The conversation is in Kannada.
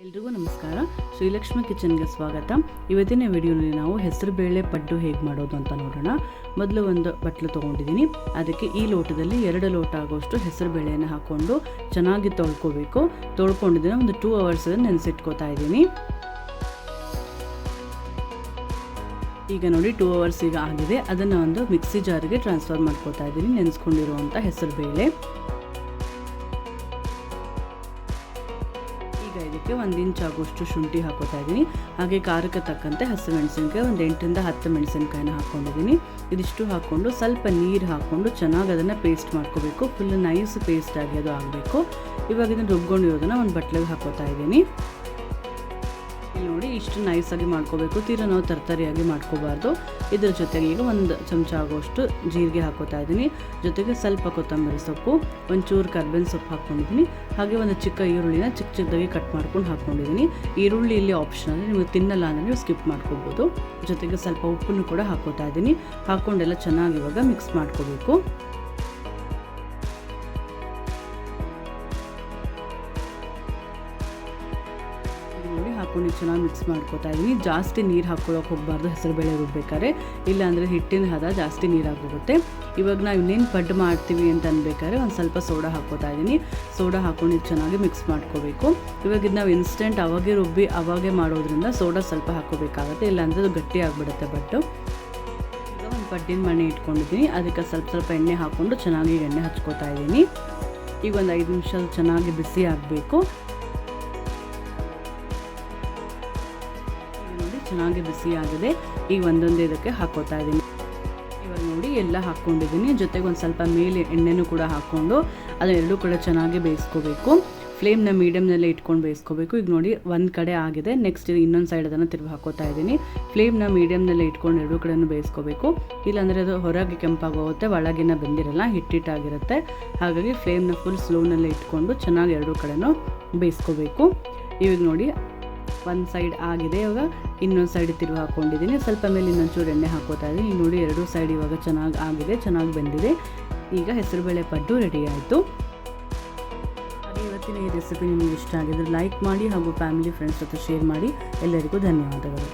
ಎಲ್ರಿಗೂ ನಮಸ್ಕಾರ. ಶ್ರೀಲಕ್ಷ್ಮಿ ಕಿಚನ್ಗೆ ಸ್ವಾಗತ. ಇವತ್ತಿನ ವಿಡಿಯೋನಲ್ಲಿ ನಾವು ಹೆಸರುಬೇಳೆ ಪಡ್ಡು ಹೇಗೆ ಮಾಡೋದು ಅಂತ ನೋಡೋಣ. ಮೊದಲು ಒಂದು ಬಟ್ಲು ತೊಗೊಂಡಿದ್ದೀನಿ. ಅದಕ್ಕೆ ಈ ಲೋಟದಲ್ಲಿ 2 ಲೋಟ ಆಗೋಷ್ಟು ಹೆಸರುಬೇಳೆಯನ್ನು ಹಾಕ್ಕೊಂಡು ಚೆನ್ನಾಗಿ ತೊಳ್ಕೊಬೇಕು. ತೊಳ್ಕೊಂಡಿದ್ದೀನಿ ಒಂದು 2 ಅವರ್ಸ್ ನೆನೆಸಿಟ್ಕೋತಾ ಇದ್ದೀನಿ. ಈಗ ನೋಡಿ 2 ಅವರ್ಸ್ ಈಗ ಆಗಿದೆ. ಅದನ್ನು ಒಂದು ಮಿಕ್ಸಿ ಜಾರಿಗೆ ಟ್ರಾನ್ಸ್ಫರ್ ಮಾಡ್ಕೋತಾ ಇದ್ದೀನಿ. ನೆನೆಸ್ಕೊಂಡಿರುವಂಥ ಹೆಸರುಬೇಳೆ. ಈಗ ಇದಕ್ಕೆ 1 ಇಂಚ್ ಆಗೋಷ್ಟು ಶುಂಠಿ ಹಾಕೋತಾ ಇದ್ದೀನಿ. ಹಾಗೆ ಖಾರಕ್ಕೆ ತಕ್ಕಂತೆ ಹಸಿಮೆಣಸಿನಕಾಯಿ ಒಂದು 8 ರಿಂದ 10 ಮೆಣಸಿನಕಾಯಿನ ಹಾಕ್ಕೊಂಡಿದ್ದೀನಿ. ಇದಿಷ್ಟು ಹಾಕ್ಕೊಂಡು ಸ್ವಲ್ಪ ನೀರು ಹಾಕ್ಕೊಂಡು ಚೆನ್ನಾಗಿ ಅದನ್ನು ಪೇಸ್ಟ್ ಮಾಡ್ಕೋಬೇಕು. ಫುಲ್ ನೈಸ್ ಪೇಸ್ಟ್ ಆಗಿ ಅದು ಆಗಬೇಕು. ಇವಾಗ ಇದನ್ನು ರುಬ್ಕೊಂಡಿರೋದನ್ನು ಒಂದು ಬಟ್ಲಿಗೆ ಹಾಕೋತಾ ಇದ್ದೀನಿ. ಇಲ್ಲಿ ನೋಡಿ ಇಷ್ಟು ನೈಸಾಗಿ ಮಾಡ್ಕೋಬೇಕು. ತೀರಾ ನಾವು ತರತರಿಯಾಗಿ ಮಾಡ್ಕೋಬಾರ್ದು. ಇದ್ರ ಜೊತೆಗೆ ಈಗ 1 ಚಮಚ ಆಗೋಷ್ಟು ಜೀರಿಗೆ ಹಾಕೋತಾ ಇದ್ದೀನಿ. ಜೊತೆಗೆ ಸ್ವಲ್ಪ ಕೊತ್ತಂಬರಿ ಸೊಪ್ಪು, ಒಂಚೂರು ಕರ್ಬೇವಿನ ಸೊಪ್ಪು ಹಾಕ್ಕೊಂಡಿದ್ದೀನಿ. ಹಾಗೆ ಒಂದು ಚಿಕ್ಕ ಈರುಳ್ಳಿನ ಚಿಕ್ಕದಾಗಿ ಕಟ್ ಮಾಡ್ಕೊಂಡು ಹಾಕ್ಕೊಂಡಿದ್ದೀನಿ. ಈರುಳ್ಳಿ ಇಲ್ಲಿ ಆಪ್ಷನಲ್, ನಿಮಗೆ ತಿನ್ನಲ್ಲ ಅಂದರೆ ನೀವು ಸ್ಕಿಪ್ ಮಾಡ್ಕೋಬೋದು. ಜೊತೆಗೆ ಸ್ವಲ್ಪ ಉಪ್ಪನ್ನು ಕೂಡ ಹಾಕೋತಾ ಇದ್ದೀನಿ. ಹಾಕ್ಕೊಂಡೆಲ್ಲ ಚೆನ್ನಾಗಿ ಇವಾಗ ಮಿಕ್ಸ್ ಮಾಡ್ಕೋಬೇಕು. ಹಾಕೊಂಡು ಚೆನ್ನಾಗಿ ಮಿಕ್ಸ್ ಮಾಡ್ಕೋತಾ ಇದ್ದೀನಿ. ಜಾಸ್ತಿ ನೀರು ಹಾಕ್ಕೊಳ್ಳೋಕೆ ಹೋಗಬಾರ್ದು ಹೆಸರುಬೇಳೆ ರುಬ್ಬೇಕಾದ್ರೆ, ಇಲ್ಲಾಂದರೆ ಹಿಟ್ಟಿನ ಹದ ಜಾಸ್ತಿ ನೀರಾಗೋಗುತ್ತೆ. ಇವಾಗ ನಾವು ಇನ್ನೇನು ಪಡ್ಡು ಮಾಡ್ತೀವಿ ಅಂತ ಅನ್ಬೇಕಾದ್ರೆ ಒಂದು ಸ್ವಲ್ಪ ಸೋಡಾ ಹಾಕ್ಕೋತಾ ಇದ್ದೀನಿ. ಸೋಡಾ ಹಾಕ್ಕೊಂಡು ಚೆನ್ನಾಗಿ ಮಿಕ್ಸ್ ಮಾಡ್ಕೋಬೇಕು. ಇವಾಗ ಇದು ನಾವು ಇನ್ಸ್ಟೆಂಟ್ ಅವಾಗೆ ರುಬ್ಬಿ ಅವಾಗೆ ಮಾಡೋದ್ರಿಂದ ಸೋಡಾ ಸ್ವಲ್ಪ ಹಾಕ್ಕೋಬೇಕಾಗುತ್ತೆ, ಇಲ್ಲಾಂದರೆ ಅದು ಗಟ್ಟಿ ಆಗಿಬಿಡುತ್ತೆ ಪಡ್ಡು. ಈಗ ಒಂದು ಪಡ್ಡಿನ ಮಣೆ ಇಟ್ಕೊಂಡಿದ್ದೀನಿ. ಅದಕ್ಕೆ ಸ್ವಲ್ಪ ಎಣ್ಣೆ ಹಾಕ್ಕೊಂಡು ಚೆನ್ನಾಗಿ ಎಣ್ಣೆ ಹಚ್ಕೋತಾ ಇದ್ದೀನಿ. ಈಗ ಒಂದು 5 ನಿಮಿಷ ಚೆನ್ನಾಗಿ ಬಿಸಿ ಆಗಬೇಕು. ಚೆನ್ನಾಗಿ ಬಿಸಿ ಆಗಿದೆ. ಈಗ ಒಂದೊಂದೇ ಇದಕ್ಕೆ ಹಾಕೋತಾ ಇದ್ದೀನಿ. ಇವಾಗ ನೋಡಿ ಎಲ್ಲ ಹಾಕ್ಕೊಂಡಿದ್ದೀನಿ. ಜೊತೆಗೆ ಒಂದು ಸ್ವಲ್ಪ ಮೇಲೆ ಎಣ್ಣೆನೂ ಕೂಡ ಹಾಕ್ಕೊಂಡು ಅದೆರಡೂ ಕೂಡ ಚೆನ್ನಾಗಿ ಬೇಯಿಸ್ಕೋಬೇಕು. ಫ್ಲೇಮ್ನ ಮೀಡಿಯಮ್ನಲ್ಲೇ ಇಟ್ಕೊಂಡು ಬೇಯಿಸ್ಕೋಬೇಕು. ಈಗ ನೋಡಿ ಒಂದು ಕಡೆ ಆಗಿದೆ. ನೆಕ್ಸ್ಟ್ ಇನ್ನೊಂದು ಸೈಡ್ ಅದನ್ನು ತಿರುಗಿ ಹಾಕೋತಾ ಇದ್ದೀನಿ. ಫ್ಲೇಮ್ನ ಮೀಡಿಯಮ್ನಲ್ಲೇ ಇಟ್ಕೊಂಡು ಎರಡೂ ಕಡೆನೂ ಬೇಯಿಸ್ಕೋಬೇಕು. ಇಲ್ಲಾಂದರೆ ಅದು ಹೊರಗೆ ಕೆಂಪಾಗೋಗುತ್ತೆ, ಒಳಗಿನ ಬೆಂದಿರಲ್ಲ, ಹಿಟ್ಟಿಟ್ಟಾಗಿರುತ್ತೆ. ಹಾಗಾಗಿ ಫ್ಲೇಮ್ನ ಫುಲ್ ಸ್ಲೋನಲ್ಲೇ ಇಟ್ಕೊಂಡು ಚೆನ್ನಾಗಿ ಎರಡೂ ಕಡೆನೂ ಬೇಯಿಸ್ಕೋಬೇಕು. ಇವಾಗ ನೋಡಿ ಒಂದು ಸೈಡ್ ಆಗಿದೆ. ಇವಾಗ ಇನ್ನೊಂದು ಸೈಡ್ ತಿರುಗಿ ಹಾಕ್ಕೊಂಡಿದ್ದೀನಿ. ಸ್ವಲ್ಪ ಮೇಲೆ ಇನ್ನೊಂಚೂರು ಎಣ್ಣೆ ಹಾಕೋತಾ ಇದ್ದೀನಿ. ಈಗ ನೋಡಿ ಎರಡೂ ಸೈಡ್ ಇವಾಗ ಚೆನ್ನಾಗಿ ಆಗಿದೆ, ಚೆನ್ನಾಗಿ ಬೆಂದಿದೆ. ಈಗ ಹೆಸರುಬೇಳೆ ಪಡ್ಡು ರೆಡಿ ಆಯಿತು. ಹಾಗೆ ಇವತ್ತಿನ ಈ ರೆಸಿಪಿ ನಿಮಗೆ ಇಷ್ಟ ಆಗಿದ್ರೆ ಲೈಕ್ ಮಾಡಿ ಹಾಗೂ ಫ್ಯಾಮಿಲಿ ಫ್ರೆಂಡ್ಸ್ ಜೊತೆ ಶೇರ್ ಮಾಡಿ. ಎಲ್ಲರಿಗೂ ಧನ್ಯವಾದಗಳು.